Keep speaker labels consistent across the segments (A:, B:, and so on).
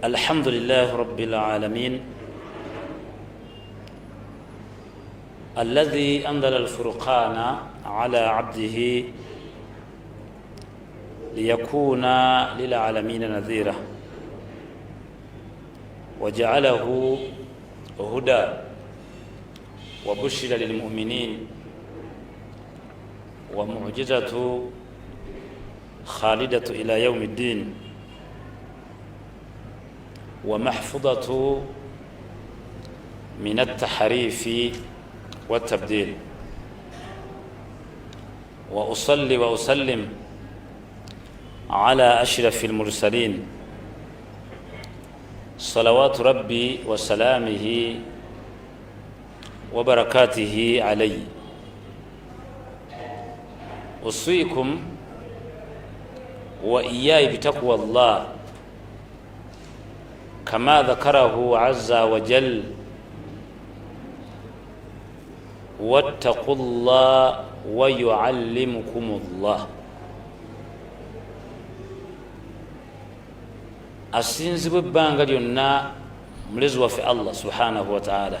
A: الحمد لله رب العالمين الذي أنزل الفرقان على عبده ليكون للعالمين نذيرا وجعله هدى وبشر للمؤمنين ومعجزة خالدة إلى يوم الدين ومحفوظة من التحريف والتبديل وأصلي وأسلم على أشرف المرسلين صلوات ربي وسلامه وبركاته عليه. أوصيكم وإياي بتقوى الله كما ذكره عز وجل واتقوا الله ويعلمكم الله. asinzibwa ebbanga lyonna mulezi waffe Allah subhanahu wa ta'ala,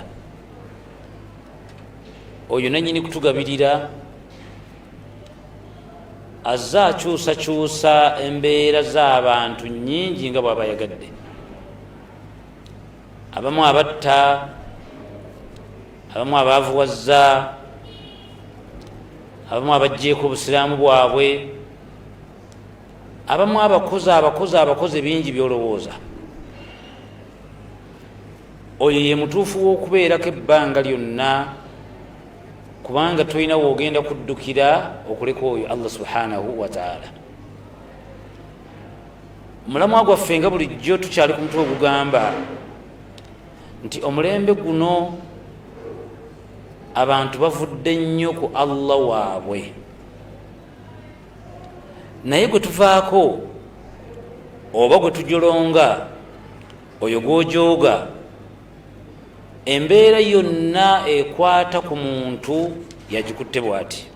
A: oyo nanyini kutugabirira azze akyusakyusa embeera z'abantu nnyingi nga bw'aba yagadde. Abamu abatta, abamu abaavuwazza, abamu abagjeeko obusiraamu bwabwe, abamu abakozi bingi byolowooza. Oyo ye mutuufu w'okubeerako ebbanga lyonna, kubanga tolina woogenda kuddukira okuleka oyo Allah subhanahu wa ta'ala. Mulamwa gwaffe nga bulijjo tukyali ku mutwe ogugamba nti omulembe guno abantu bavudde nnyo ku Allah waabwe, naye gwe tuvaako oba gwe tujolonga, oyo gw'ojooga, embeera yonna ekwata ku muntu yagikutte bw'ati.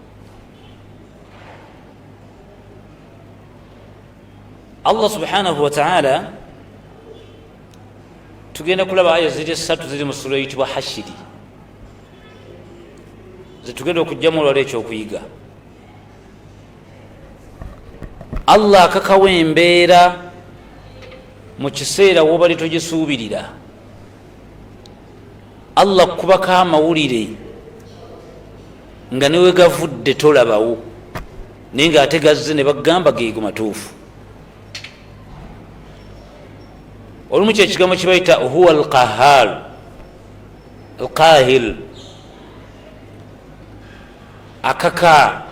A: Allah subhanahu wa ta'ala, tugenda kulaba aya ziri 3 ziri mu sura eyitibwa Hashiri, zetugenda okujjamu olwala ekyokuyiga. Allah akakawa embeera mu kiseera wobali togisuubirira. Allah kubako amawulire nga newe gavudde tolabawo, naye nga ate gazze ne bagamba geego matuufu. Olumu kyekigambo kibayita huwa alqahar, alqahil, akaka,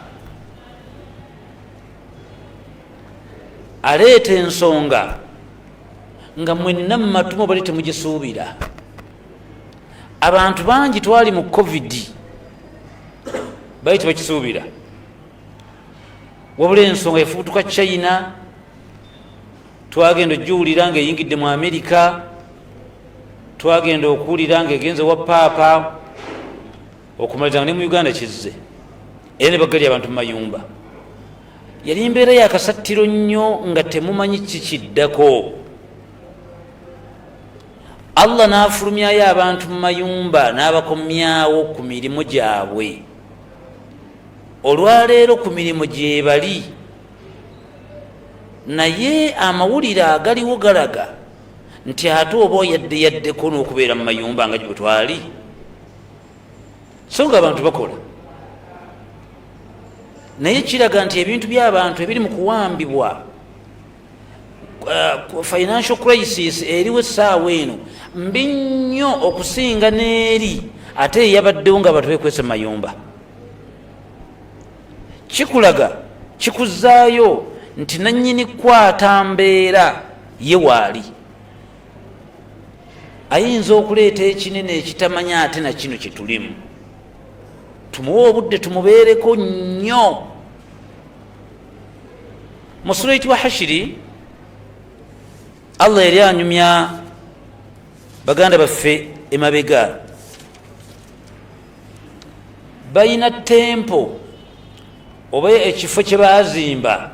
A: aleeta ensonga nga mwenna mu matumo bali temugisuubira. Abantu bangi twali mu covid bali tebakisuubira, wabula ensonga efuutuka China, twagenda ojuwulira nga eyingidde mu Amerika, twagenda okuwulira nga egenze wa paapa, okumaliza nga ne mu Uganda kizze, era ne bagali abantu mu mayumba. Yali mbeera yakasattiro nnyo nga temumanyi kikiddako. Allah n'afulumyayo abantu mu mayumba n'abakomyawo ku mirimu gyabwe. Olwaleero ku mirimu gye bali, naye amawulire agaliwo galaga nti ate oba yaddeko n'okubeera mu mayumba nga gye twali, so nga abantu bakola. Naye kiraga nti ebintu by'abantu ebiri mu kuwambibwa, financial crisis eriwo essaawa eno mbi nnyo okusinga n'eri ate eyabaddewo nga abantu bekwese mu mayumba. Kikulaga, kikuzzaayo nti nannyini kwata mbeera ye waali ayinza okuleeta ekinene ekitamanya ate na kino kyetulimu. Tumuwe obudde tumubeereko nnyo. Mu sura eyitibwa Hashiri, Allah yali anyumya baganda baffe emabega. Bayina tempo oba ekifo kye baazimba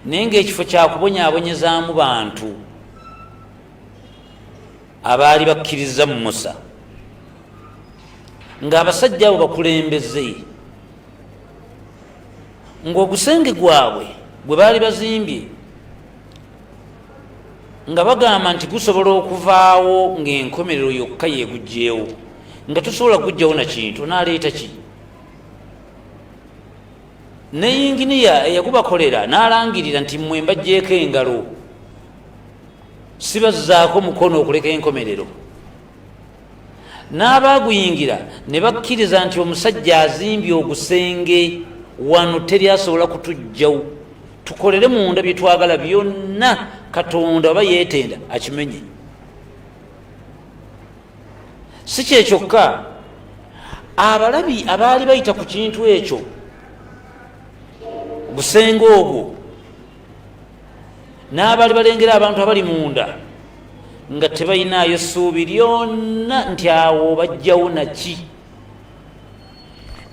A: naye ngaekifo kyakubonyaabonyezaamu bantu abaali bakkiriza mu Musa, ng'abasajja abo bakulembeze, ng'ogusenge gwabwe gwe baali bazimbye nga bagamba nti gusobola okuvaawo ng'enkomerero yokka yeegugjeewo, nga tosobola kugujjawo na kintu, naaleeta ki? Ne yinginiya eyagubakolera n'alangirira nti mmwe mbajjeeko engalo, sibazzaako mukono okuleka enkomerero. N'abaaguyingira ne bakkiriza nti omusajja azimbye ogusenge wano teri asobola kutujjawo, tukolere munda bye twagala byonna, Katonda oba yeetenda akimenye. Si kyekyokka, abalabi abaali bayita ku kintu ekyo, gusenge ogwo, n'abaali balengera abantu abali munda nga tebalinayo ssuubi lyonna nti awo bajjawo naki.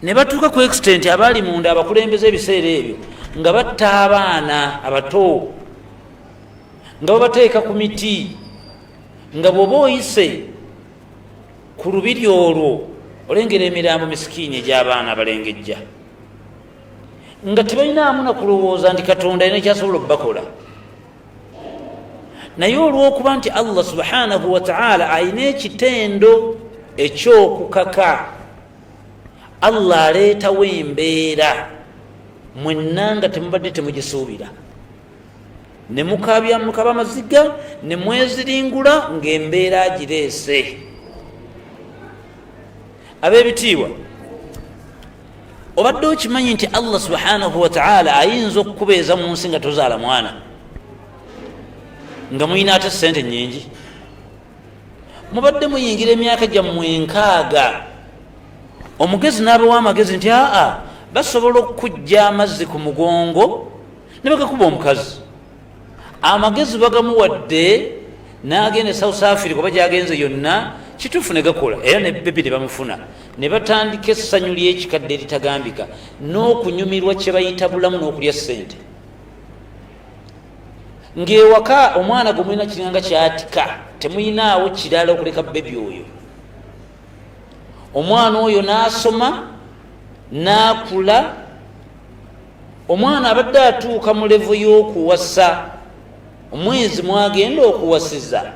A: Ne batuuka ku extent abaali munda abakulembeza ebiseera ebyo nga batta abaana abato, nga babateeka ku miti, nga bw'oba oyise ku lubiri olwo olengera emirambo misikiini egy'abaana abalengejja, nga tebalinaamu na kulowooza nti Katonda alina ekyasobola okubakola. Naye olw'okuba nti Allah subhanahu wa ta'ala alina ekitendo eky'okukaka, Allah aleetawo embeera mwenna nga temubadde temugisuubira, ne mukaba amaziga, ne mweziringula ng'embeera agireese. Ab'ebitiibwa, obadde okimanyi nti Allah subhanahu wa ta'ala ayinza okukubeeza mu nsi nga tozaala mwana, nga muyina ate sente nnyingi? Mubadde muyingira emyaka gyammwe 6, omugezi n'abawa amagezi nti basobola okukujja amazzi ku mugongo ne bagakuba omukazi. Amagezi bagamuwadde n'agenda e South Africa oba gyagenze yonna, kituufu ne gakola, era ne bebi ne bamufuna, ne batandika essanyu ly'ekikadde eritagambika, n'okunyumirwa kye bayita bulamu n'okulya ssente. Ng'ewaka omwana gwe mulina kiringanga kyatika, temuyinaawo kirala okuleka bebi oyo. Omwana oyo n'asoma n'akula, omwana abadde atuuka mu levo y'okuwasa, omwezi mwagenda okuwasiza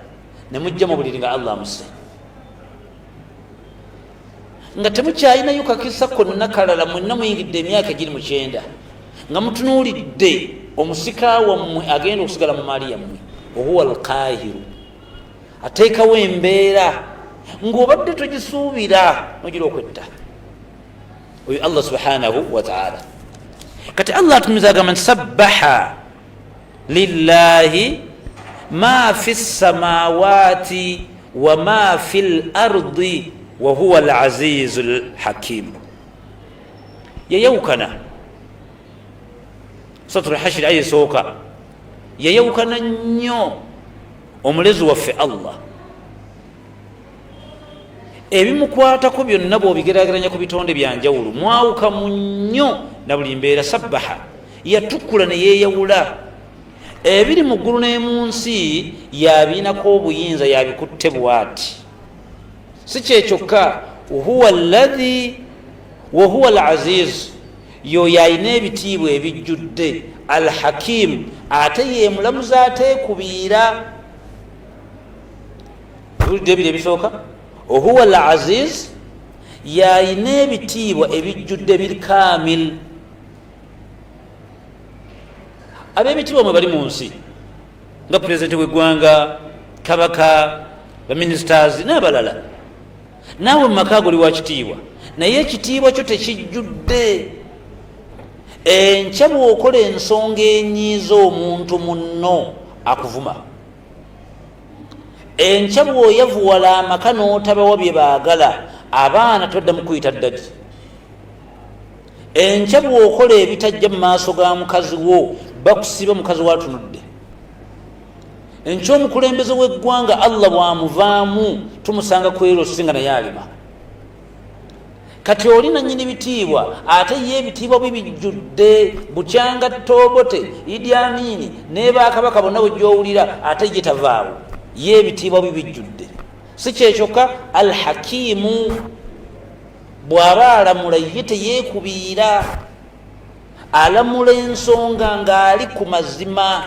A: ne mujja mu buliri nga Allah amuse, nga temukyalinayo kakisa konna kalala, mwenna muyingidde emyaka egiri 9, nga mutunuulidde omusika wammwe agenda okusigala mu maali yammwe. Ohuwa alqahiru, ateekawo embeera ng'obadde togisuubira nogira okwetta. Oyo Allah subhanahu wa ta'ala. Kati Allah atumiza agamba nti sabbaha lillahi ma fi samawati wa ma fi lardi wa huwa alazizu lhakim. Yayawukana Suratul Hashir aya esooka, yayawukana nnyo omulezi waffe Allah. Ebimukwatako byonna bw'obigeraageranya ku bitonde byanjawulo, mwawukamu nnyo na buli mbeera. Sabbaha, yatukula ne yeeyawula. Ebiri mu ggulu n'emu nsi yabiinako obuyinza, yabikutte bw'ati. Si kyekyokka, huwa alladhi wa huwa alaziz, yoyo alina ebitiibwa ebijjudde, alhakim, ate ye mulamuzi ateekubiira. Ebulidde ebiri ebisooka, ohuwa alaziz, yalina ebitiibwa ebijjudde bil kamil. Ab'ebitiibwa mwe bali mu nsi nga pulezidenti w'eggwanga, kabaka, baministers n'abalala. Naawe mu maka goli wa kitiibwa, naye ekitiibwa kyo tekijjudde. Enkya bw'okola ensonga enyiiza omuntu munno akuvuma. Enkya bw'oyavuwala amaka n'otabawa bye baagala, abaana toddamu kuyita ddadi. Enkya bw'okola ebitajja mu maaso ga mukazi wo, bakusiba mukazi waatunudde. Enkya omukulembeze w'eggwanga Allah bw'amuvaamu tumusanga ku ero singa naye alima. kati olina nyini bitiibwa ate ye ebitiibwa bibijjudde bukyanga Tobote Idi Amini ne bakabaka bonna bwejjowulira ate ye tavaawo ye ebitiibwa bibijjudde. Si kyekyokka Alhakimu bw'aba alamula ye teyeekubiira, alamula ensonga ng'ali ku mazima,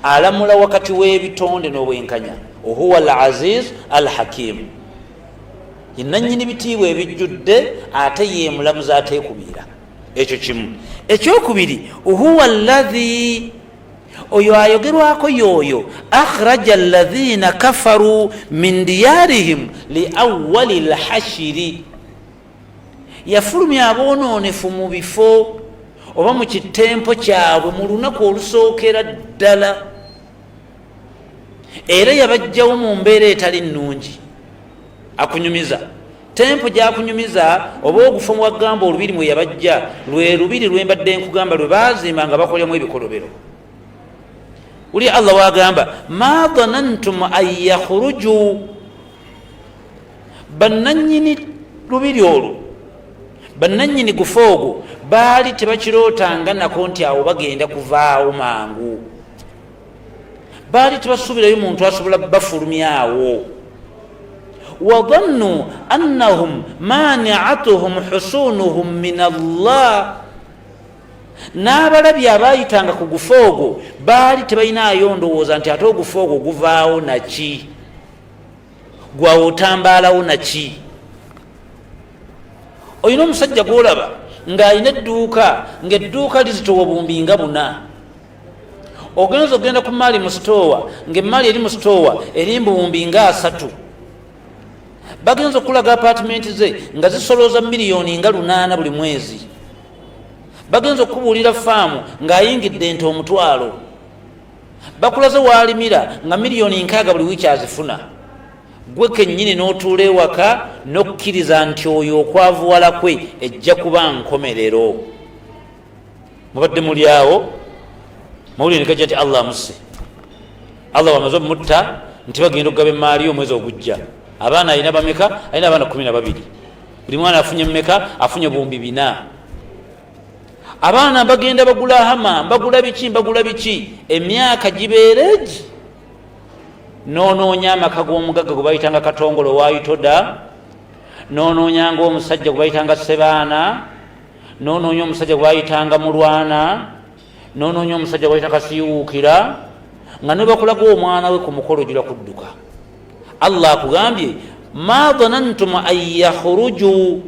A: alamula wakati w'ebitonde n'obwenkanya. Huwa al-Aziz al-Hakim, yenanyini bitiibwa ebijjudde ate ye mulamuzi ateekubiira. Ekyo kimu. Ekyokubiri, huwa alladhi, oyo ayogerwako yoyo, akhraja alladhina kafaru min diyarihim li awwali lhashiri, yafulumya aboononefu mu bifo oba mu kitempo kyabwe mu lunaku olusookera ddala, era yabajjawo mu mbeera etali nnungi. Akunyumiza tempo gyakunyumiza oba ogufa muwagamba olubiri mwe yabajja lwe lubiri lwembadde nkugamba lwe baazimba nga bakolemu ebikolobero. Uli Allah wagamba ma dhanantum an yakhruju, bannanyini lubiri olwo, bannanyini gufa ogwo baali tebakirootanga nako nti awo bagenda kuvaawo mangu, baali tebasuubirayo muntu asobola bafulumyawo. Wadhannu annahum mani'atuhum husunuhum min Allah, n'abalabye abaayitanga ku gufa ogwo baali tebalinayo ndowooza nti ate ogufa ogwo guvaawo naki, gwawe otambaalawo naki. Oyina omusajja gwolaba ng'alina edduuka, ng'edduuka lizitowa bumbi nga buna, ogenza okgenda ku maali mu sitoowa ng'emaali eri mu sitoowa eri mbuwumbi nga 3, bagenza okulaga apartment ze nga zisolooza miliyoni nga 8 buli mwezi, bagenza okubuulira faamu ng'ayingidde ente omutwalo, bakulaze waalimira nga miliyoni 6 buli wiiki azifuna. Gwe kennyini n'otuula ewaka n'okkiriza nti oyo okwavuwala kwe ejja kuba nkomerero. Mubadde muli awo mawulire ne gajja nti Allah amusse, Allah wamaze omutta nti bagenda okugaba emaali omwezi ogujja. Abaana alina bameka? Alina abaana 12. Buli mwana afunye mmeka? Afunye buwumbi 4. Abaana bagenda bagula hama, bagula biki, emyaka gibeereegi. Noonoonya amaka g'omugagga gwe bayitanga Katongolo waayitoda, noonoonyanga omusajja gwe bayitanga Sebaana, noonoonya omusajja gwe bayitanga Mulwana, noonoonya omusajja gwe bayitanga Kasiiwuukira, nga ne bakulaga omwana we ku mukolo ojula kudduka. Allah akugambye ma dhanantum an yakhruju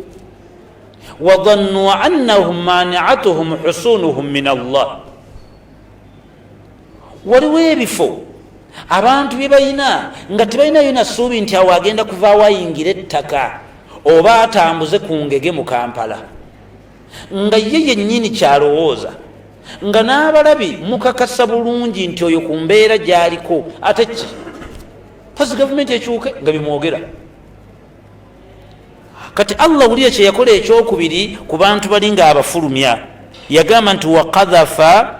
A: wa dhannu annahum mani'atuhum husunuhum min Allah. Waliwo ebifo abantu bye balina nga tebalinayo na ssuubi nti awo agenda kuvaawo ayingira ettaka oba atambuze ku ngege mu Kampala, nga ye yennyini kyalowooza, nga n'abalabi mukakasa bulungi nti oyo ku mbeera gy'aliko ate ki pasi gavumenti ekyuke nga bimwogera. Kati Allah wulira kye yakola ekyokubiri ku bantu bali nga abafulumya, yagamba nti waqadhafa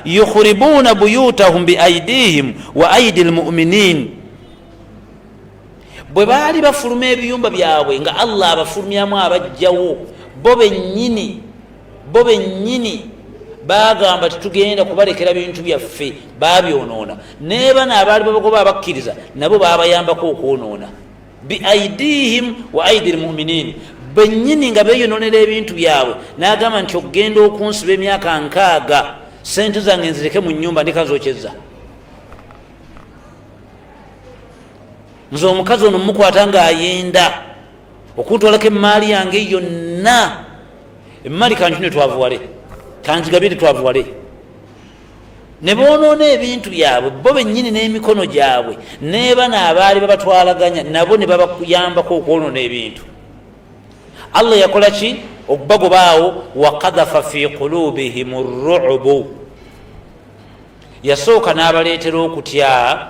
A: yukhribuna buyutahum biaidihim wa aidi lmuminin. Bwe baali bafuluma ebiyumba byabwe nga Allah abafulumyamu abajjawo, bo bennyini bagamba tetugenda kubalekera bintu byaffe, babyonoona. Ne bana abaali babagoba abakkiriza nabo babayambako okwonoona. Biaidihim wa aidi lmuminin, bennyini nga beyonoonera ebintu byabwe. N'agamba nti okugenda okunsiba emyaka 6 sente zange nzireke mu nnyumba ndikazokyeza. Nze omukazi ono mukwata ng'ayenda okuntwalako emaali yange yonna, emaali kanjune twavuwale, kanzigabire twavuwale. Ne boonoona ebintu byabwe bo bennyini n'emikono gyabwe, ne bana abaali babatwalaganya nabo ne babayambako okwonoona ebintu. Allah yakola ki? Okubagobaawo. Waqadhafa fi qulubihim ar-ru'bu, yasooka n'abaleetera okutya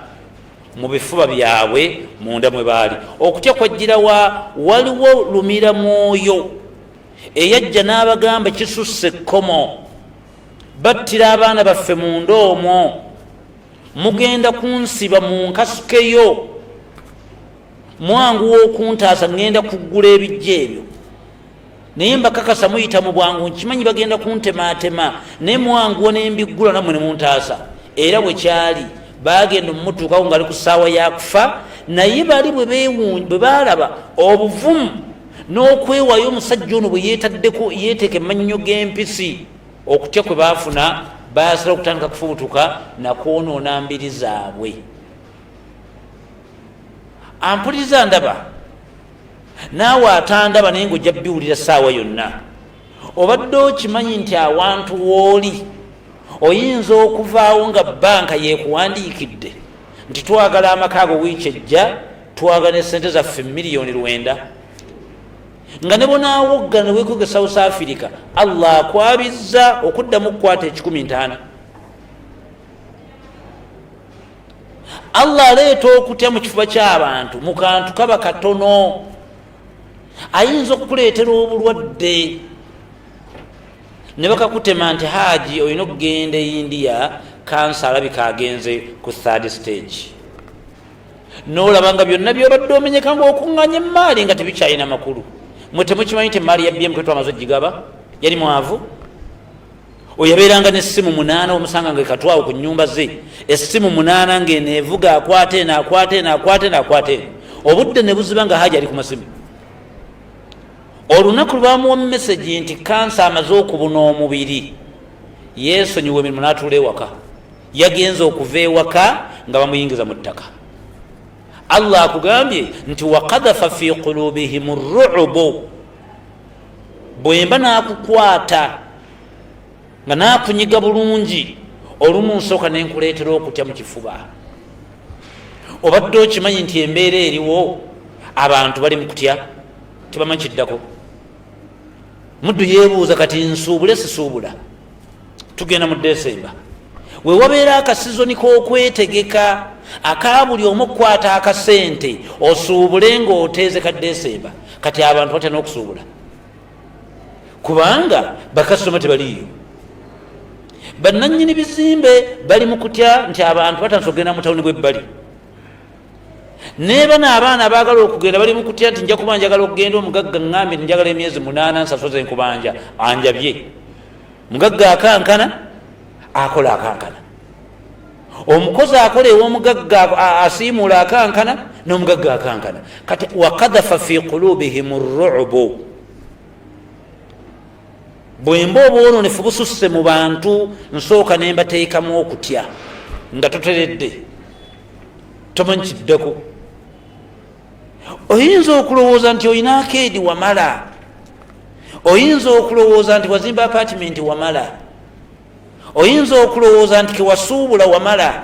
A: mu bifuba byabwe munda mwe baali. Okutya kwajjirawa? Waliwo lumira mwoyo eyajja n'abagamba kisusse ekkomo, battira abaana baffe munda omwo, mugenda kunsiba mu nkasukeyo, mwangu wokuntaasa ngenda kuggula ebijja ebyo naye mbakakasa muyita mu bwangu nkimanyi bagenda kuntematema naye mwanguwo nembiggula nammwe nemuntaasa. Era bwe kyali bagenda mumutuukawo ngaali ku ssaawa yakufa, naye bali bwe balaba obuvumu n'okwewayo omusajja ono bwe yeetaddeko yeeteeka emannyo g'empisi okutya kwe baafuna, basala okutandika kufubutuka nakwonoona mbiri zaabwe. Ampuliriza ndaba naawe atandaba naye ngaojja biwulira ssaawa yonna. Obadde okimanyi nti awantu wooli oyinza okuvaawo nga banka yekuwandiikidde nti twagala amaka ago wiiki ejja twagala esente zaffe $9,000,000 nga ne bonaawoggana ne weekwege South Africa Allah akwabizza okuddamu okukwata $150,000. Allah aleeta okutya mu kifuba ky'abantu mu kantu kaba katono, ayinza okukuleetera obulwadde ne bakakutema nti Haji olina okugenda e India, kansa alabika agenze ku 3rd stage. N'olaba nga byonna byobadde omenyeka ng'okuŋŋanya emaali nga tebikyalina makulu. Mwe temukimanyi nti emaali ya BMK twamaze ogigaba yali mwavu? Oyabeeranga n'essimu 8 omusanga ng'ekatwawo ku nnyumba ze, essimu 8 ng'eneevuga akwate n'akwate, obudde ne buziba nga Haji ali ku masimu. Olunaku lwamuwa message nti kansa amaze okubuna omubiri, yeesonyiwa emirimu n'atuula ewaka, yagenza okuva ewaka nga bamuyingiza mu ttaka. Allah akugambye nti waqadhafa fi qulubihim ar-ru'bu, bwemba n'akukwata nga n'akunyiga bulungi, olumu nsooka n'enkuleetera okutya mu kifuba. Obadde okimanyi nti embeera eriwo abantu bali mu kutya tebamanyi kiddako. Muddu yeebuuza kati nsuubule sisuubula, tugenda mu Desemba we wabeera akasizoni k'okwetegeka aka buli omu okukwata akasente osuubule ng'oteeze ka Desemba. Kati abantu batya n'okusuubula kubanga bakasitoma tebaliyo, bannannyini bizimbe bali mu kutya nti abantu batansa okugenda mu tawuni bw'ebbali. Neba n'abaana abaagala okugenda bali mu kutya nti nja kuba njagala okugenda, omugagga ngambye njagala emyezi 8 nsasoze nkubanja anjabye. Mugagga akankana akola akankana, omukozi akola ew'omugagga asiimula akankana n'omugagga akankana. Kati waqadhafa fi qulubihim ar-ru'bu, bwemba obwononefu bususse mu bantu nsooka ne mbateekamu okutya nga toteredde tomanyi kiddako. Oyinza okulowooza nti olina akeedi wamala, oyinza okulowooza nti wazimba apartment wamala, oyinza okulowooza nti kewasuubula wamala,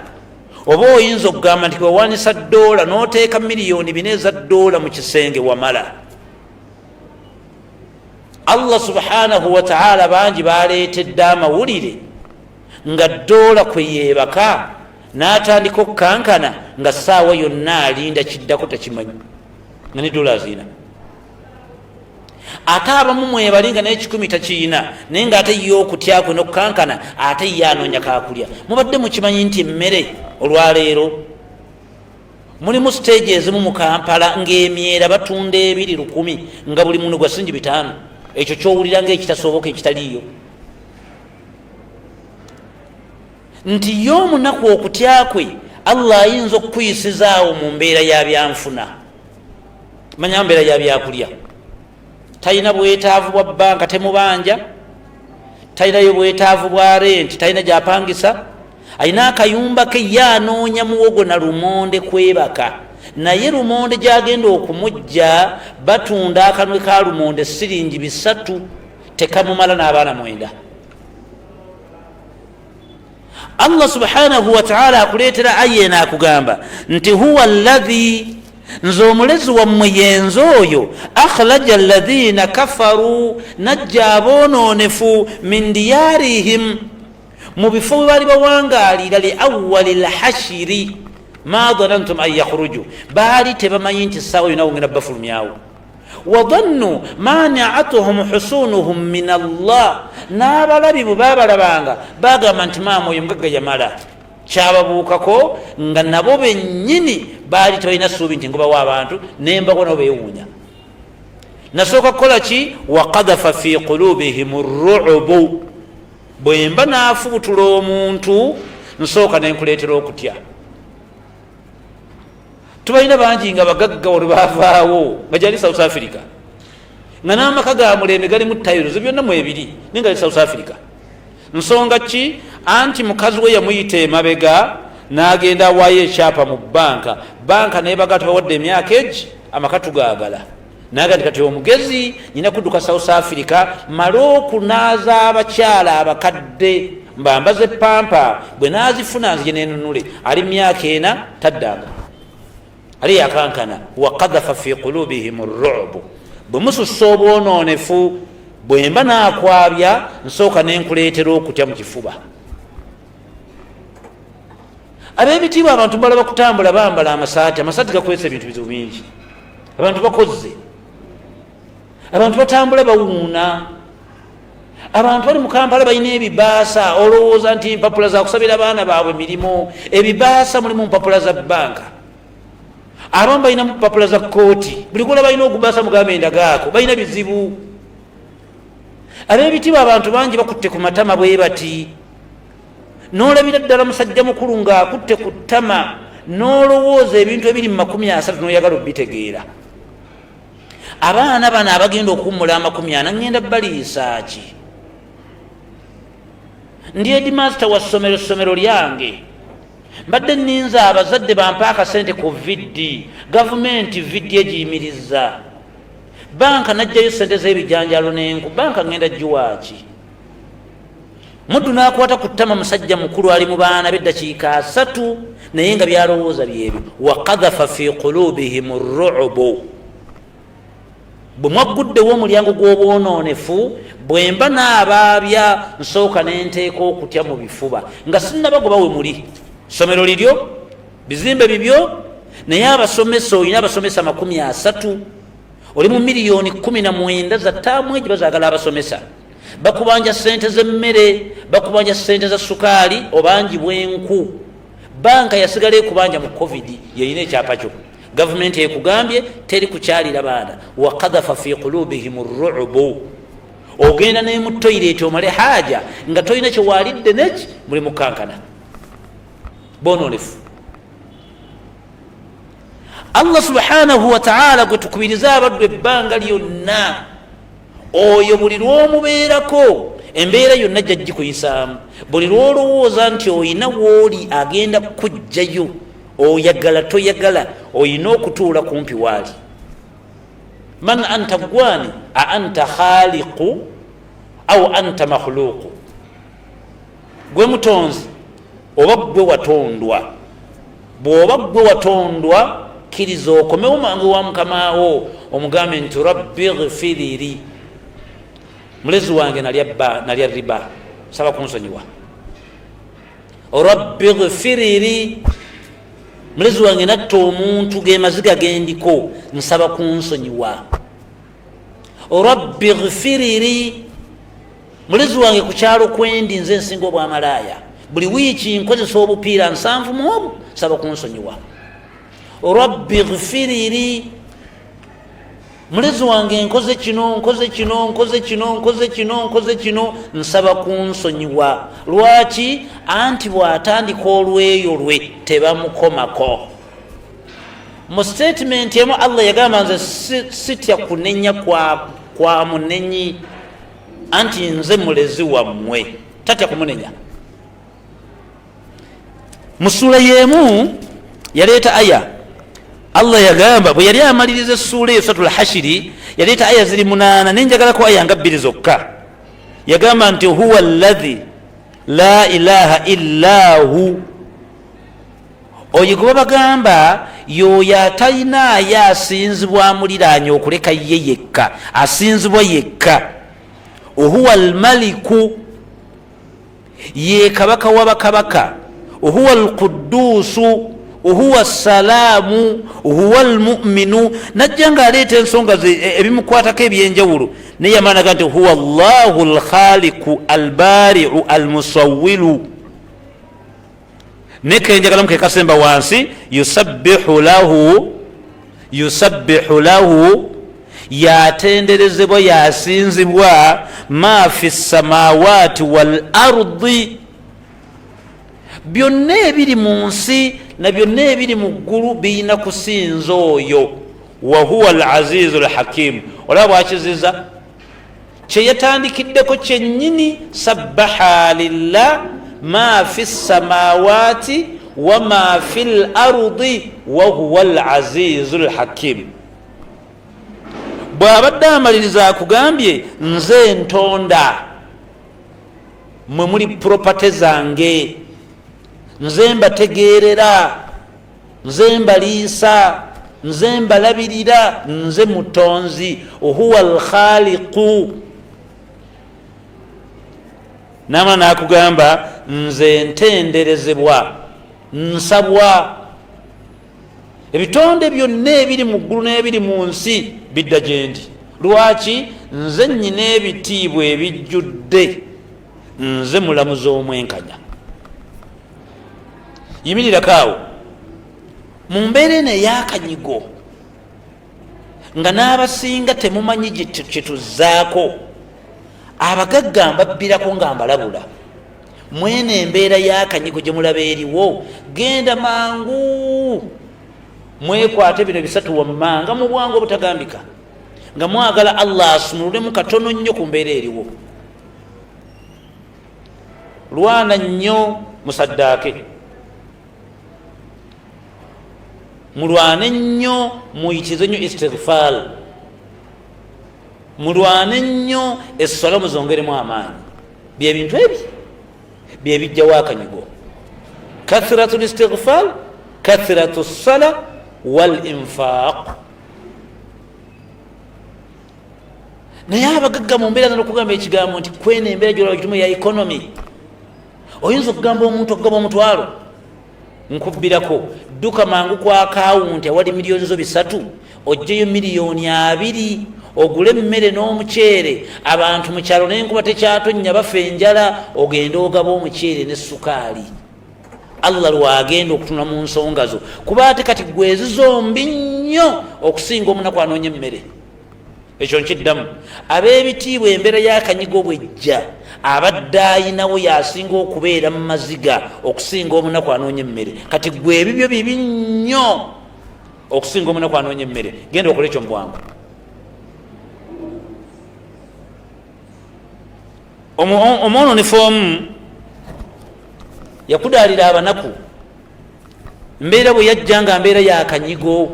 A: oba oyinza okugamba nti kewawanisa $, n'oteeka $4,000,000 mu kisenge wamala. Allah subhanahu wa ta'ala bangi baleetedde amawulire nga $, kwe yeebaka n'atandika okukankana nga ssaawa yonna alinda kiddako takimanyi nga ne $. Ate abamu mwebalinga naye 10 takiyina, naye ng'ate ye okutyakwe n'okukankana ate ye anoonya kakulya. Mubadde mukimanyi nti emmere olwaleero mulimu stage ezimu mu Kampala ng'emyera batunda 2,100 nga buli muntu gwa $5. Ekyo kyowulira ng'ekitasoboka ekitaliiyo. Nti ye omunaku okutyakwe Allah ayinza okukuyisizaawo mu mbeera ya byanfuna. Manya mbeera ya byakulya, talina bwetaavu bwa banka temubanja, talinayo bwetaavu bwa renti, talina gyapangisa, alina akayumba ke ye anoonya muwogo na lumonde kwebaka, naye lumonde gyagenda okumujja batunda akanwe ka lumonde $3 tekamumala n'abaana 9. Allah subhanahu wa ta'ala akuleetera ayena akugamba nti huwa alladhi, nze omulezi wammwe yenze oyo, akhraja alladhina kafaru, najja aboononefu min diyarihim, mu bifo bwe bali bawangaalira li awwali lhashiri ma dhanantum an yakhruju, baali tebamanyi nti ssaawa yonna bongenda bafulumyawo. Wadhannu mani'atuhum husunuhum min Allah, n'abalabi bwe baabalabanga bagamba nti maama oyo mugagga yamala kyababuukako nga nabo bennyini baali tebalina ssuubi nti ngobawo abantu nembako nabo beewuunya. Nasooka kukola ki? Waqadhafa fi qulubihim ru'ubu, bwemba naafubutula omuntu nsooka nenkuleetera okutya. Tubalina bangi nga bagagga olwe baavaawo nga gyali South Africa nga n'amaka ga mulembe gali mu tayirozi byonna mu ebiri naye nga ali South Africa. Nsonga ki? Anti mukazi we yamuyita emabega n'agenda awaayo ekyapa mu banka naye baga tubawadde emyaka egi amaka tugaagala naga nti kati omugezi nyina kudduka South Africa male okunaaza abakyala abakadde mbambaze pampa bwe naazifuna nzije nenunule ali myaka ena taddanga ali yakankana. Waqadhafa fi qulubihim ar-ru'b, bwe musussa obwonoonefu bwemba naakwabya nsooka nenkuleetera okutya mu kifuba. Ab'ebitiibwa abantu bala bakutambula bambala amasaati gakwesa ebintu bizibu bingi. Abantu bakoze, abantu batambula bawuuna, abantu bali mu Kampala balina ebibaasa olowooza nti mpapula za kusabira abaana baabwe mirimu. Ebibaasa mulimu mpapula za banka, abamu balina mpapula za kooti, buli gola balina ogubaasa mugambe endagaako, balina bizibu. Ab'ebitiibwa abantu bangi bakutte ku matama bwe bati, n'olabira ddala musajja mukulu ng'akutte ku ttama n'olowooza ebintu ebiri mu 30 n'oyagala obitegeera. Abaana bano abagenda okuwummula 40 ngenda baliisa ki? Ndi headmaster wa ssomero lyange, mbadde nninza abazadde bampa akasente ku viddi, gavumenti viddi egiyimirizza, banka najjayo sente z'ebijanjalo n'enku, banka ngenda giwaaki? Muddu n'akwata ku ttama musajja mukulu ali mu baana b'eddakiika 3 naye nga byalowooza byebyo. Waqadhafa fi qulubihim ar-ru'bu, bwe mwagguddewo omulyango gw'obwonoonefu bwemba n'abaabya nsooka nenteeka okutya mu bifuba nga sinnabagoba we muli. Ssomero liryo, bizimbe bibyo, naye abasomesa olina abasomesa 30, oli mu miliyoni 19 za ttaamu egi bazaagala abasomesa. Bakubanja sente z'emmere, bakubanja sente za sukaali obangi bw'enku. Banka yasigala ekubanja mu covid yeyina ekyapa kyo, gavumenti ekugambye teri kukyalira baana. Waqadhafa fi qulubihim ar-ru'bu, ogenda naye mu toilet omale haja nga tolina kyewaalidde neki muli mukankana bononefu. Allah subhanahu wa ta'ala gwe tukubiriza abaddu ebbanga lyonna, oyo buli lw'omubeerako embeera yonna jjagikuyisaamu, buli lw'olowooza nti oyina w'oli agenda kujjayo, oyagala toyagala oyina okutuula kumpi waali. Man anta gwani, a anta khaliqu au anta makhluqu, gwe mutonzi oba gwe watondwa? Bw'oba gwe watondwa kkiriza okomewo mangu wa mukamaawo omugambe nti rabbi ghfiriri, mulezi wange nalya riba saba kunsonyiwa. Rabbi ghfiriri, mulezi wange natta omuntu ge maziga gendiko nsaba kunsonyiwa. Rabbi ghfiriri, mulezi wange ku kyalo kwendi nze nsinga obwamalaaya, buli wiiki nkozesa obupiira 7 mu obu, saba kunsonyiwa. Rabbi ghfiriri, mulezi wange nkoze kino nsaba kunsonyiwa. Lwaki? Anti bw'atandika olweyo lwe tebamukomako. Mu statement emu Allah yagamba nze sitya kunenya kwa munenyi, anti nze mulezi wammwe, tatya kumunenya. Mu sura yemu yaleeta aya Allah yagamba, bwe yali amaliriza essuula eyo Suratul Hashiri yaleeta aya ziri 8 nenjagalako aya nga 2 zokka. Yagamba nti huwa alladhi la ilaha illa hu, oyo gwe bagamba yoyo atalinayo asinzibwa amuliraanye okuleka ye yekka, asinzibwa yekka. Huwa almaliku, ye kabaka w'abakabaka. Huwa alquduusu, huwa salaamu, huwa almu'minu. Najja ng'aleeta ensonga ebimukwatako ebyenjawulo naye yamaanaga nti huwa allahu alkhaliqu albari'u almusawwiru. nekenjagalamu kekasemba wansi yusabbihu lahu yatenderezebwa yasinzibwa ma fi samawati wal ardi byonna ebiri mu nsi na byonna ebiri mu ggulu birina kusinza oyo wa huwa al azizu al hakim olaba bwakiziza kyeyatandikiddeko kyennyini sabbaha lillah ma fi samawati wa ma fi l ardi wa huwa al azizu al hakim. bw'abadde amaliriza akugambye nze ntonda mwe muli property zange, nze mbategeerera, nze mbaliisa, nze mbalabirira, nze mutonzi. huwa alkhaliqu. nama nakugamba nze ntenderezebwa, nsabwa. ebitonde byonna ebiri mu ggulu n'ebiri mu nsi bidda gye ndi. lwaki? nze nnyina ebitiibwa ebijjudde, nze mulamuzi omwenkanya. yimirirako awo mu mbeera eno ey'akanyigo nga n'abasinga temumanyi kyetuzaako, abagagga mbabbirako nga mbalabula. mwene embeera y'akanyigo gye mulaba eriwo, genda mangu mwekwate bino bisatu wammanga mu bwangu obutagambika, nga mwagala Allah asumululemu katono nnyo ku mbeera eriwo. lwana nnyo musaddaake, mulwane nnyo muyitize nnyo istighfar, mulwane nnyo essala muzongeremu amaanyi. byebintu ebi byebijjawo akanyigo. kathratu listighfar, kathratu ssala wal infaq. naye abagagga mu mbeera nokugamba ekigambo nti kwena embeera gyolagitumu ya economy, oyinza okugamba omuntu okugaba omutwalo nkubbirako, dduka mangu ku akawunti awali miliyoni zo 3 ojjeyo miliyoni 2 ogule emmere n'omuceere. abantu mu kyalo n'enkuba tekyatonnya bafa enjala, ogenda ogaba omuceere ne sukaali. Allah lwagenda okutuna mu nsonga zo, kuba ate kati gwezi zombi nnyo okusinga omunaku anoonya emmere. ekyo nkiddamu. ab'ebitiibwa embeera y'akanyigo bwejja, abadde ayinawo yasinga okubeera mu maziga okusinga omunaku anoonya emmere. kati gwe ebibyo bibi nnyo okusinga omunaku anoonya emmere. genda okola ekyo mu bwangu. omwononefu omu yakudaalira abanaku, mbeera bwe yajja nga mbeera y'akanyigo,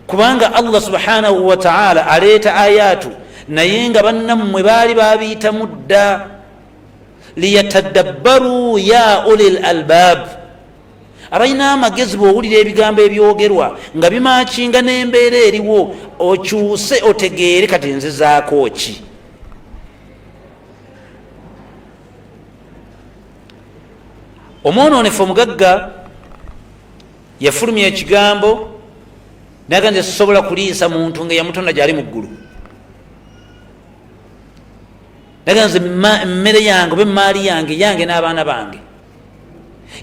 A: kubanga Allah subhanahu wa ta'ala aleeta ayatu naye nga bannammwe baali babiyitamu dda. liyatadabbaru ya ulil albab, abalina amagezi bwowulira ebigambo ebyogerwa nga bimakinga n'embeera eriwo, okyuse otegeere kati nzizaako ki. omwononefu omugagga yafulumya ekigambo naga nze sisobola kuliisa muntu nga yamutonda gyali mu ggulu. naga nze mmere yange oba emaali yange n'abaana bange.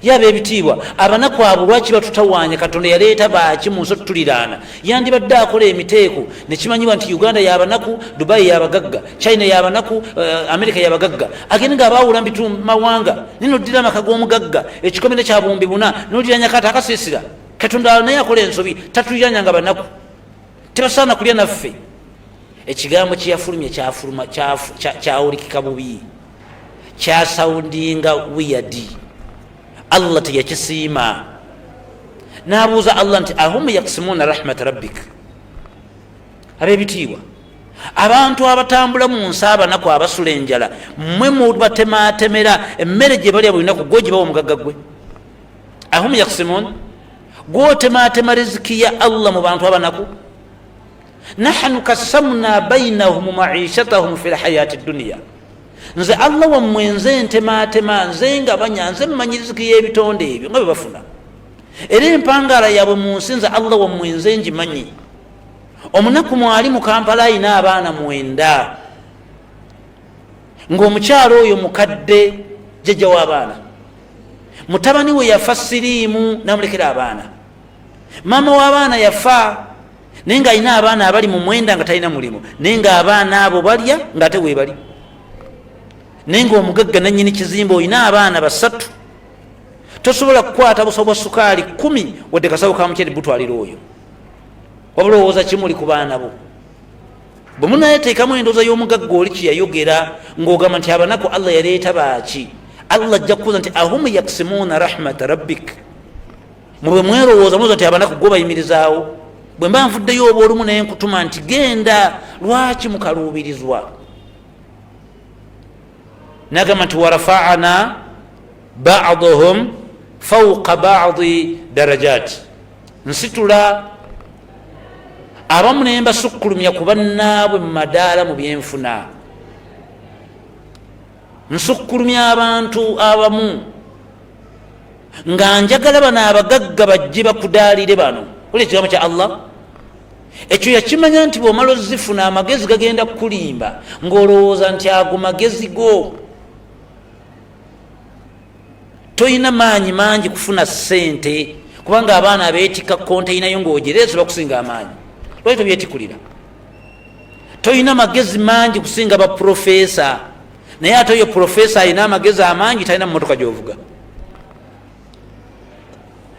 A: yaba ebitiibwa abanaku abo lwaki batutawaanya? katonda yaleeta baaki mu nsi tutuliraana? yandibadde akola emiteeko nekimanyibwa nti Uganda yabanaku, Dubai yabagagga, China yabanaku, America yabagagga. agende nga abaawula mawanga nino ddira amaka g'omugagga ekikomere kya bumbi buna nolira nyakata akasiisira. katonda naye akola ensobi, tatuliranya nga banaku, tebasaana kulya naffe. ekigambo kyeyafulumya kyawulikika bubi, kyasawundinga wiyadi. Allah teyakisiima. n'abuuza Allah nti ahum yaksimuuna rahmat rabbik. ab'ebitiibwa, abantu abatambula mu nsi abanaku abasula enjala, mmwe mubatematemera emmere gye balya buli naku, gwe gibawa omugagga gwe. ahum yaksimuun, gwotematema riziki ya Allah mu bantu abanaku. nahnu kassamna bainahum maishatahum fi lhayati dunya, nze Allah wammwe nze ntematema, nze ngabanya, nze mmanyi riziki y'ebitonde ebyo nga bwe bafuna. era empangala yaabwe mu nsi nze Allah wammwe nze ngimanyi. omunaku mwali mu Kampala ayina abaana 9, ng'omukyalo oyo mukadde jjajja w'abaana. Mutabani we yafa siriimu namulekera abaana. Maama w'abaana yafa naye ng'alina abaana abali mu mwenda nga talina mulimu, naye ng'abaana abo balya ng'ate weebali. Naye ng'omugagga nannyini kizimba olina abaana basatu, tosobola kukwata busawo bwa sukaali 10 wadde kasawo ka mukyere butwalira oyo. Wabula olowooza kimuli ku baana bo. Bwe munayeteekamu endowooza y'omugagga oli kyeyayogera ng'ogamba nti abanaku Allah yaleeta baaki, Allah ajja kukubuuza nti ahum yaksimuuna rahmata rabbik. Mwe mwerowooza mulowooza nti abanaku gwe bayimirizaawo. Bwe mba nvuddeyo oba olumu naye nkutuma nti genda, lwaki mukaluubirizwa? Nagamba nti warafa'ana ba'dhum fawqa ba'di darajat, nsitula abamu naye mbasukkulumya ku bannaabwe mu madaala mu byenfuna. Nsukkulumya abantu abamu nga njagala bano abagagga bajje bakudaalire bano. Oli ekigambo kya Allah ekyo yakimanya nti bw'omala ozifuna amagezi gagenda kukulimba ng'olowooza nti ago magezi go toyina maanyi mangi kufuna ssente, kubanga abaana abeetikka konteyina yo ng'ogireese bakusinga amaanyi. Lwaki tobyetikulira? Toyina magezi mangi kusinga baprofeesa, naye ate oyo profeesa alina amagezi amangi talina mumotoka gyovuga.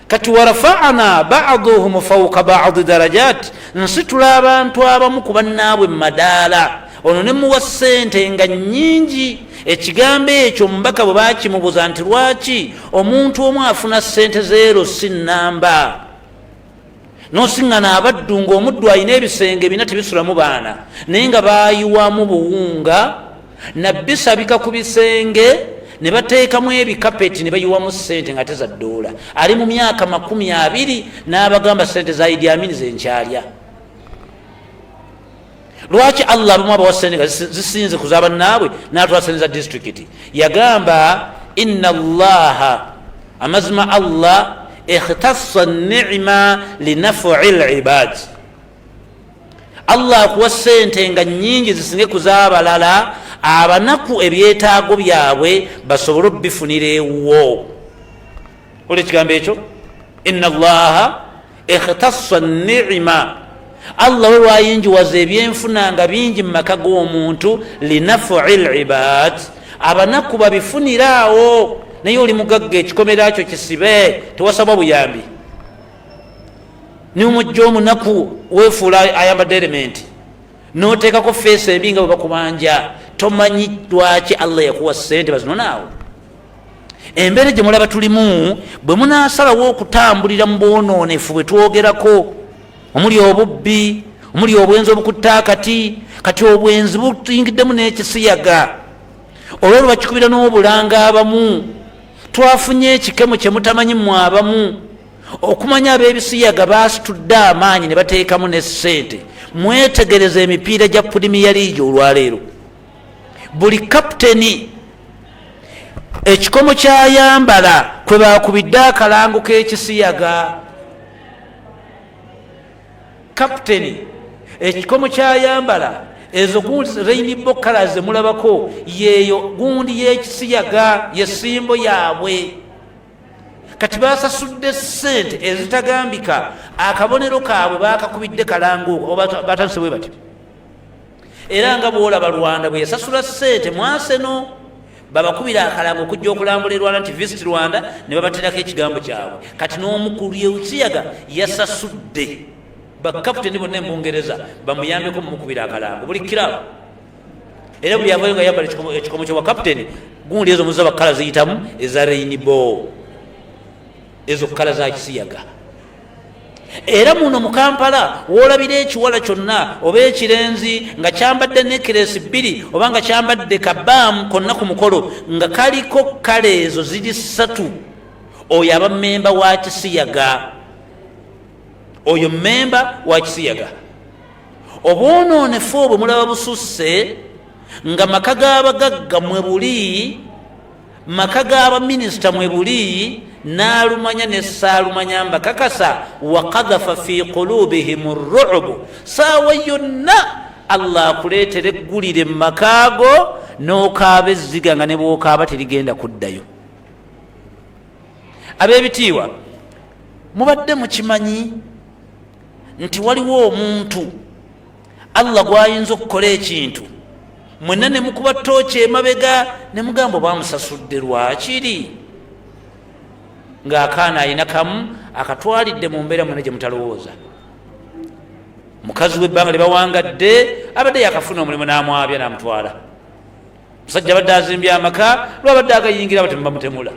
A: Kati warafa'ana ba'dhuhum fawqa ba'di darajat, nsitula abantu abamu ku bannaabwe mu madaala. Ono ne muwa ssente nga nnyingi. Ekigambo ekyo mubaka bwe baakimubuuza nti lwaki omuntu omu afuna ssente zeero si nnamba, n'osiŋŋana abaddu ng'omuddu alina ebisenge bina tebisulamu baana, naye nga baayiwamu buwunga nabbisabika ku bisenge ne bateekamu ebikapeti ne bayiwamu ssente nga teza ddoola. Ali mu myaka 20 n'abagamba ssente za Idi Amin zenkyalya. Lwaki Allah abamu abawa ssente nga zisinze ku z'abannaabwe n'atwala ssente za disitulikiti? Yagamba inna Allaha, amazima Allah ikhtassa ni'ma linafu'i al-ibad. Allah akuwa ssente nga nnyingi zisinge ku z'abalala, abanaku ebyetaago byabwe basobole obifunira ewuwo. Oli ekigambo ekyo inna Allaha ikhtassa ni'ma, Allah we lwayinjiwaza ebyenfuna nga bingi mu maka g'omuntu, linafu'i al-ibad, abanaku babifuniraawo. Naye oli mugagga ekikomera kyo kisibe, tewasabwa buyambi. Ni omujja omunaku weefuula ayambadde elementi n'oteekako feesi embi nga bwe bakubanja, tomanyi lwaki Allah yakuwa ssente bazino naawe. Embeera gye mulaba tulimu, bwe munaasalawo okutambulira mu bwonoonefu bwe twogerako, omuli obubbi, omuli obwenzi obukutta akati, kati obwenzi buyingiddemu n'ekisiyaga, olwolwo bakikubira n'obulanga abamu. Twafunye ekikemo kye mutamanyi mu abamu, okumanya ab'ebisiyaga baasitudde amaanyi ne bateekamu ne ssente. Mwetegereza emipiira gya Premier League olwaleero, buli kaputeni ekikomo kyayambala kwe baakubidde akalango k'ekisiyaga. Kaputeni ekikomo kyayambala, ezo gundi rainbow colors zemulabako, yeeyo gundi y'ekisiyaga, yesimbo yaabwe. Kati basasudde ssente ezitagambika, akabonero kaabwe bakakubidde kalango oba batandise bwe bati. Era nga bwolaba Rwanda bwe yasasula ssente mu Arsenal, babakubira akalango okujja okulambula Rwanda nti visit Rwanda, ne babaterako ekigambo kyabwe. Kati n'omukulu y'ekiyaga yasasudde bakaputeni bonna mu Bungereza bamuyambeko mumukubira akalango buli kirabo. Era buli avayo nga yambala ekikomo kyo bakaputeni, gundi ezo muza bakala ziyitamu eza rainbow, ezo kala za kisiyaga. Era muno mu Kampala woolabira ekiwala kyonna oba ekirenzi nga kyambadde nekelesi 2 oba nga kyambadde kabaamu konna ku mukolo nga kaliko kala ezo ziri 3, oyo aba memba wa kisiyaga. Oyo memba wa kisiyaga. Obwonoonefu obwo mulaba bususse nga maka g'abagagga mwe buli, maka g'abaminisita mwe buli, naalumanya ne saalumanya mbakakasa, wa qadhafa fi qulubihim ar-ru'b. Saawa yonna Allah akuleetera eggulire mu makaago n'okaaba ezziga nga ne bw'okaaba terigenda kuddayo. Ab'ebitiibwa, mubadde mukimanyi nti waliwo omuntu Allah gw'ayinza okukola ekintu mwenna ne mukuba ttooki emabega ne mugamba bamusasudde lwakiri, ng'akaana alina kamu akatwalidde mu mbeera mwena gye mutalowooza. Mukazi w'ebbanga lye bawangadde abadde yakafuna omulimu n'amwabya n'amutwala. Musajja abadde azimbye amaka lwabadde agayingira bati bamutemula.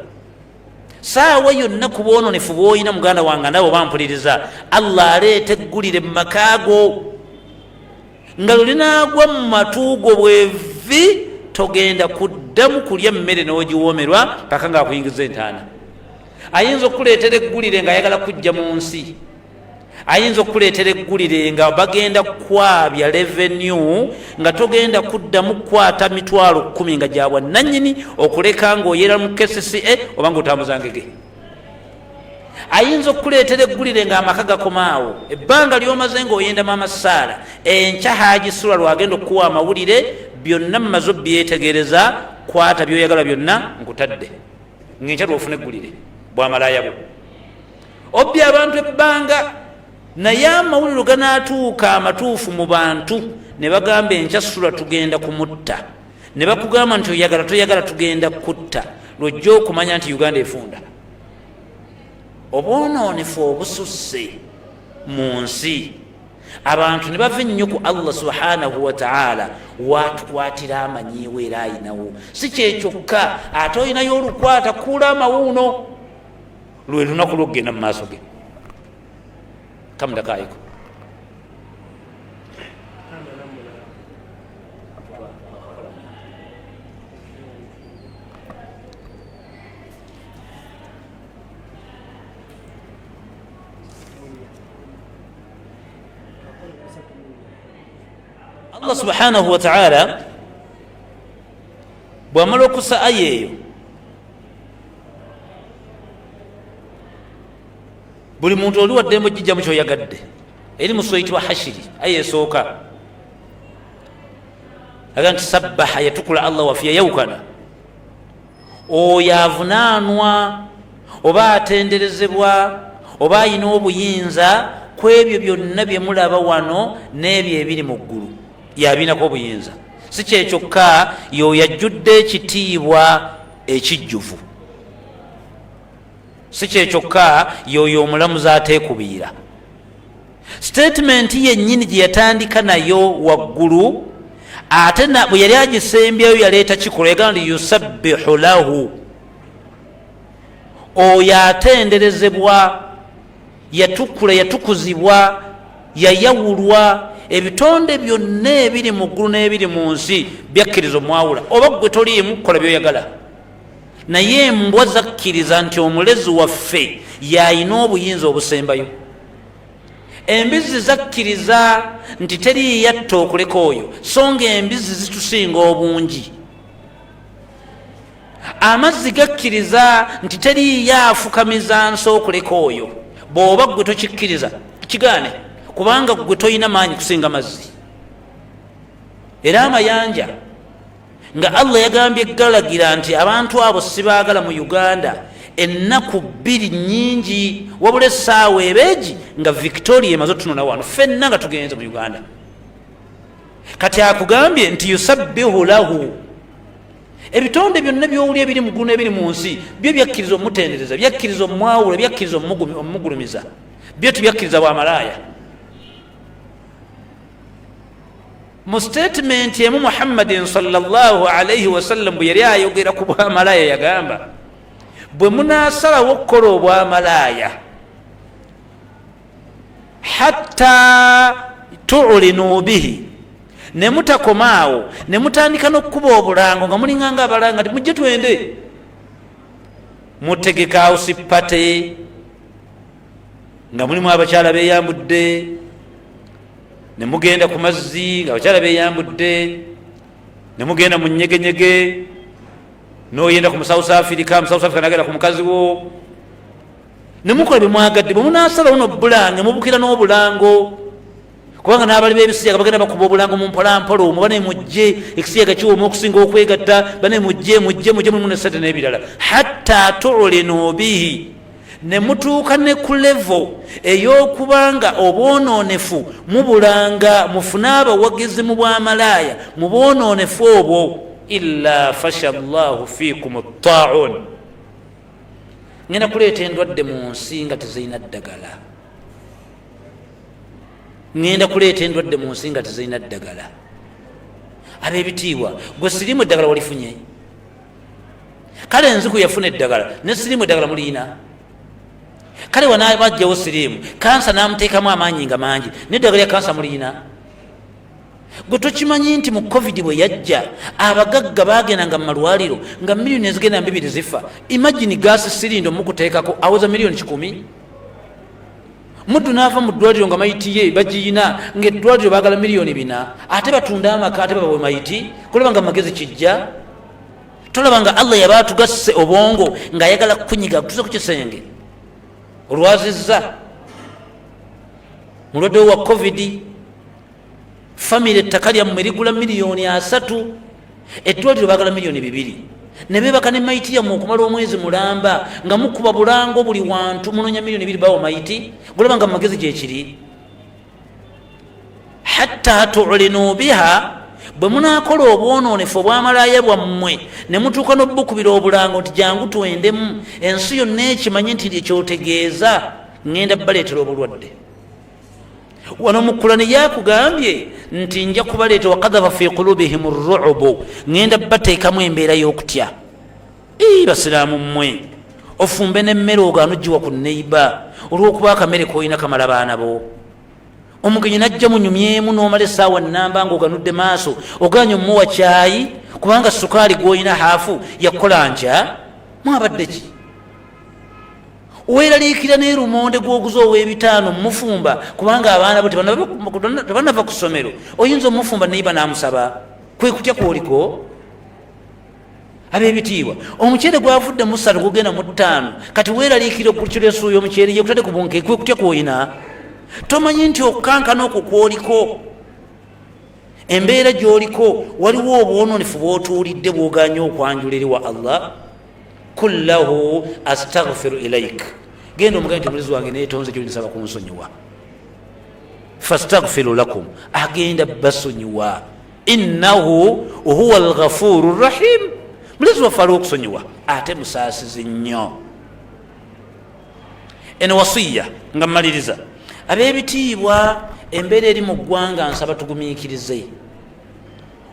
A: Saawa yonna ku bwononefu bw'olina muganda wange nabo bampuliriza, Allah aleeta eggulire mu makaago nga lulinaagwa mu matuugo bwevi togenda kuddamu kulya mmere n'ogiwoomerwa paka ng'akuyingiza entaana. Ayinza okuleetera eggulire ng'ayagala kujja mu nsi, ayinza okuleetera eggulire nga bagenda kwabya revenue nga togenda kuddamu kukwata mitwalo 10 nga gyabwa nannyini okuleka ng'oyera mu KCCA oba ng'otambuza ngege. Ayinza okuleetera eggulire ng'amaka gakomaawo, ebbanga ly'omaze ng'oyendamu amasaala, enkya haagisula lwagenda okuwa amawulire, byonna mumaze obyetegereza, kwata by'oyagala byonna nkutadde, ng'enkya lw'ofuna eggulire bw'amalaaya bwo. Obbye abantu ebbanga, naye amawulire ganaatuuka amatuufu mu bantu ne bagamba enkya sula tugenda kumutta, ne bakugamba nti oyagala toyagala tugenda kutta, lwojja okumanya nti Uganda efunda. Obwonoonefu obususse mu nsi, abantu ne bava ennyo ku Allah subhanahu wa ta'ala watukwatira amanyiiwo era ayinawo. Si kyekyokka, ate olinayo olukwata kuula amawuuno, lwe lunaku lw'okugenda mu maaso ge. Kamudakaayiko Allah subhanahu wa ta'ala bw'amala okussa aya eyo, buli muntu oli waddembe ojjijjamu kyoyagadde. Eri mu sura eyitibwa Hashiri aya esooka aga nti sabbaha yatukula Allah wafiya yawukana, oyo avunaanwa oba atenderezebwa oba ayina obuyinza ku ebyo byonna bye mulaba wano n'ebyo ebiri mu ggulu, yabinako obuyinza. Si kyekyokka, y'oyo ajjudde ekitiibwa ekijjuvu. Si kyekyokka, y'oyo omulamuzi ateekubiira. Statement yennyini gye yatandika nayo waggulu, ate bwe yali agisembyayo yaleeta kikola, yagamba nti yusabbihu lahu, oyo atenderezebwa, yatukula, yatukuzibwa, yayawulwa. Ebitonde byonna ebiri mu ggulu n'ebiri mu nsi byakkiriza omwawula, oba gwe toliimu kola by'oyagala. Naye embwa zakkiriza nti omulezi waffe y'ayina obuyinza obusembayo. Embizzi zakkiriza nti teri yatta okuleka oyo, so nga embizzi zitusinga obungi. Amazzi gakkiriza nti teri yaafukamiza nsi okuleka oyo, bw'oba gwe tokikkiriza kigaane, kubanga gwe toyina maanyi kusinga mazzi. Era amayanja nga Allah yagambye galagira nti abantu abo sibaagala mu Uganda, ennaku 2 nnyingi, wabula essaawa ebeegi nga Victoria emaze otunula wano ffenna nga tugenze mu Uganda. Kati akugambye nti yusabbihu lahu, ebitonde byonna by'owulya ebiri mu ggulu n'ebiri mu nsi byo byakkiriza omutendereza, byakkiriza omwawula, byakkiriza omugulumiza, byo tibyakkiriza bwamalaaya. Mu statement emu Muhammadin sallallahu alayhi wasallam bwe yali ayogera ku bwamalaaya yagamba, bwe munaasalawo okukola obwamalaaya hatta tu'linu bihi, ne mutakomaawo ne mutandika n'okkuba obulango nga mulinganga abalanga nti mujje twende, mutegeka usipate nga mulimu abakyala beeyambudde, ne mugenda ku mazzi nga abakyala beeyambudde, ne mugenda mu nyegenyege, n'oyenda ku South Africa, mu South Africa nagenda ku mukazi wo, ne mukola bye mwagadde. Bwe munaasalawo n'obbulanga mubukira n'obulango, kubanga n'abali b'ebisiyaga bagenda bakuba obulango mu mpolampola omwo bane mujje ekisiyaga kiwoma okusinga okwegatta bane mujje mulimu nesente n'ebirala hatta tulinu bihi ne mutuuka ne ku levo ey'okubanga obwononefu mubulanga mufune abawagizi mu bwamalaaya mu bwononefu obwo illa fasha llahu fikum taun ngenda kuleeta endwadde mu nsi nga tezirina ddagala ngenda kuleeta endwadde mu nsi nga tezirina ddagala ab'ebitiibwa gwe sirimu eddagala walifunye kale enziku yafuna eddagala ne sirimu eddagala mulina kale wanabajjawo sirimu kansa namuteekamu amaanyi nga mangi neddagala lya kansa mulina gwe tokimanyi nti mu covid bwe yajja abagagga bagendanga mu malwaliro nga miliyoni ezigenda 2 zifa imagine gas sirindo mukuteekako aweza miliyoni 100 muddu naava mu ddwaliro nga mayiti ye bagiyina ngaeddwaliro baagala miliyoni 4 ate batunda amaka ate babawe mayiti kulabanga magezi kijja tolabanga allah yaba atugasse obwongo ng'ayagala kunyiga tuze ku kisenge olwazizza mulwaddewo wa covid famire ettaka lyammwe ligula miliyoni 3 eddwaliro baagala miliyoni 2 ne beebaka ne mayiti yammwe okumala omwezi mulamba nga mukuba bulango buli wantu munonya miliyoni 2 bawo mayiti golabanga mu magezi gyekiri hatta tulinu biha bwe munaakola obwononefu obwamalaaya bwammwe ne mutuuka n'obukubira obulango nti jangu twendemu ensi yonna ekimanyi nti ekyotegeeza ŋŋenda baleetera obulwadde wano mu Kurani yakugambye nti nja kubaleeta wakadhaba fi qulubihim ru'ubu ŋŋenda bateekamu embeera y'okutya basiraamu mmwe ofumbe n'emmere ogaano giwa ku neiba olw'okuba akamere koolina kamala baana bo omugenyi najja munyumyemu n'omala essaawa nnamba ng'oganudde maaso oganya omuwa kyayi kubanga sukaali gw'olina haafu yakola ntya mwabadde ki weeraliikira n'erumonde gw'oguza ow'ebitaano mufumba kubanga abaana bo tebanava ku ssomero oyinza omufumba neiba n'amusaba kwe kutya kwoliko ab'ebitiibwa omuceere gwavudde mu 3 gugenda mu 5 kati weeraliikira okukiresuuyo omuceere ye kutadde ku bunke kwe kutya kwolina tomanyi nti okukankana okwo kwoliko embeera gy'oliko waliwo obwononefu bw'otuulidde bw'oganya okwanjula eri wa allah kullahu astaghfiru ilaik genda omugani nti mulizi wange neetonze gyolinsaba kunsonyiwa fastaghfiru lakum agenda basonyiwa innahu huwa alghafuru rahim mulizi waffe aliwo okusonyiwa ate musaasizi nnyo eno wasiya nga mmaliriza ab'ebitiibwa embeera eri mu ggwanga nsaba tugumiikirize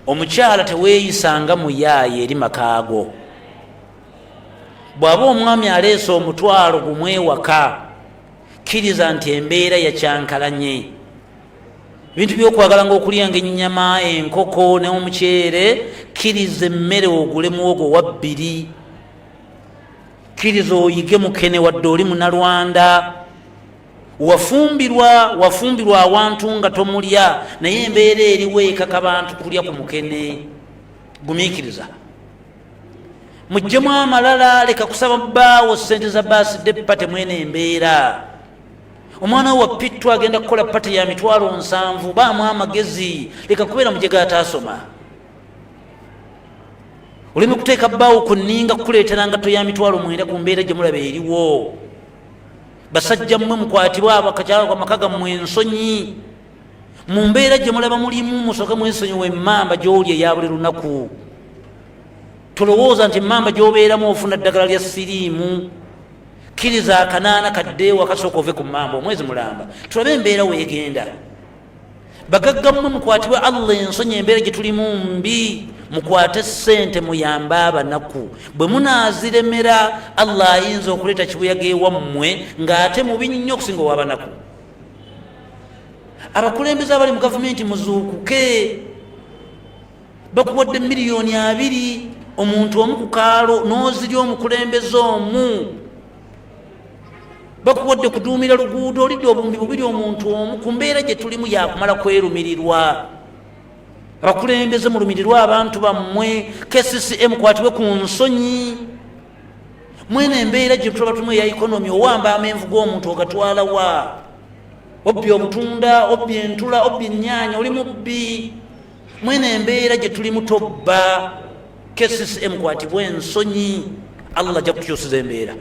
A: omukyala teweeyisanga muyaaye eri makaago bw'aba omwami aleese omutwalo gumwewaka kkiriza nti embeera yakyankalanye bintu byokwagala ngaokulya nga ennyama enkoko n'omuceere kkiriza emmere ogule muwogo wa 2 kkiriza oyige mukene wadde oli munalwanda wafumbirwa awantu nga tomulya naye embeera eriwo ekaka bantu kulya ku mukene gumiikiriza mujjemu amalala leka kusaba bbaawo sente za baaside pate mwene embeera omwana we wappittwa agenda kukola pate ya 7,000 baamu amagezi leka kubeera mujega ataasoma oleme kuteeka bbaawo ku nninga kukuleetera ngato ya 9,000 ku mbeera gye mulaba eriwo basajja mmwe mukwatibwa abakakyalo amaka gammwe ensonyi mu mbeera gye mulaba mulimu musooke mwensonyiwa emmamba gy'oli eya buli lunaku tolowooza nti emmamba gy'obeeramu ofuna ddagala lya siriimu kkiriza akanaana kaddeewo akasooka ove ku mmamba omwezi mulamba tulabe embeera weegenda bagagga mmwe mukwatibwe allah ensonyi embeera gye tulimu mbi mukwate ssente muyambe abanaku bwe munaaziremera allah ayinza okuleeta kibuyaga ewammwe ng'ate mubi nnyo okusinga ow'abanaku abakulembeze abali mu gavumenti muzuukuke bakuwadde miliyoni 2 omuntu omu ku kaalo n'ozirya omukulembeze omu bakuwadde kuduumira luguudo olidde obumbi bubiri omuntu omu ku mbeera gye tulimu yakumala kwerumirirwa abakulembeze mulumirirwa abantu bammwe KCCM kwatibwe ku nsonyi mwene embeera gye tulaba tumu eya ikonomi owamba amenvu g'omuntu ogatwala wa obbye obutunda, obbye entula, obbye ennyaanya, oli mubbi. Mwene embeera gye tuli mutobba KCCA kwatibwa ensonyi, Allah ajja kukyusiza embeera.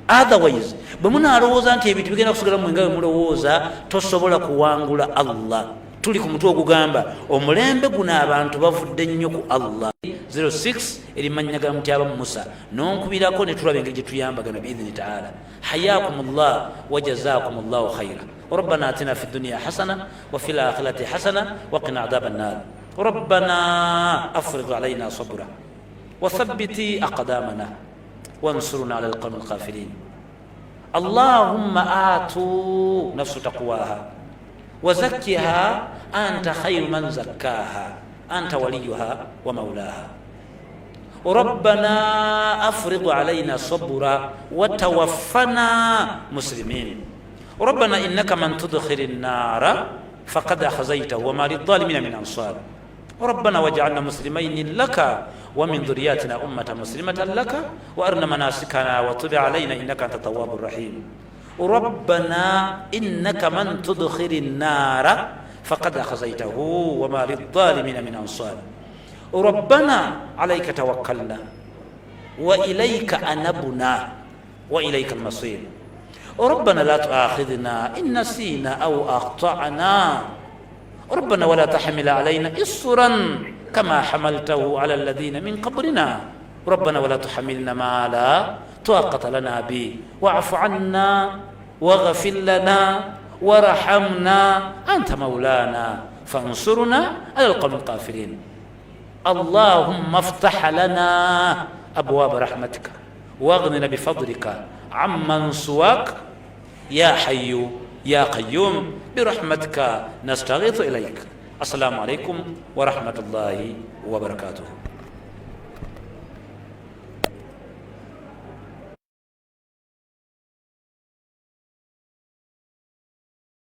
A: Otherwise bwe munaalowooza nti ebintu bigenda kusigala mu nga bwe mulowooza, tosobola kuwangula Allah. Tuli ku mutwe ogugamba omulembe guno abantu bavudde nnyo ku Allah. 06 erimanya ga mutyaba Musa nonkubirako ne tulaba engeri gye tuyambagana biidhini taala. Hayakumullah wa jazakumullahu khaira. ربنا آتنا في الدنيا حسنة وفي الآخرة حسنة وقنا عذاب النار. ربنا أفرغ علينا صبرا وثبت أقدامنا وانصرنا على القوم الكافرين. اللهم آتوا نفس تقواها وزكها أنت خير من زكاها أنت وليها ومولاها. ربنا أفرغ علينا صبرا وتوفنا مسلمين. ربنا إنك من تدخل النار فقد أخزيته وما للظالمين من أنصار. ربنا واجعلنا مسلمين لك ومن ذرياتنا أمة مسلمة لك وأرنا مناسكنا وتب علينا إنك أنت التواب الرحيم. ربنا إنك من تدخل النار فقد أخزيته وما للظالمين من أنصار. ربنا عليك توكلنا وإليك أنبنا وإليك المصير. ربنا لا تؤاخذنا إن نسينا أو أخطأنا. ربنا ولا تحمل علينا إصرا كما حملته على الذين من قبلنا. ربنا ولا تحملنا ما لا طاقة لنا به واعف عنا واغفر لنا وارحمنا أنت مولانا فانصرنا على القوم الكافرين. اللهم افتح لنا أبواب رحمتك واغننا بفضلك عمن سواك يا حي يا قيوم برحمتك نستغيث إليك. السلام عليكم ورحمة الله وبركاته.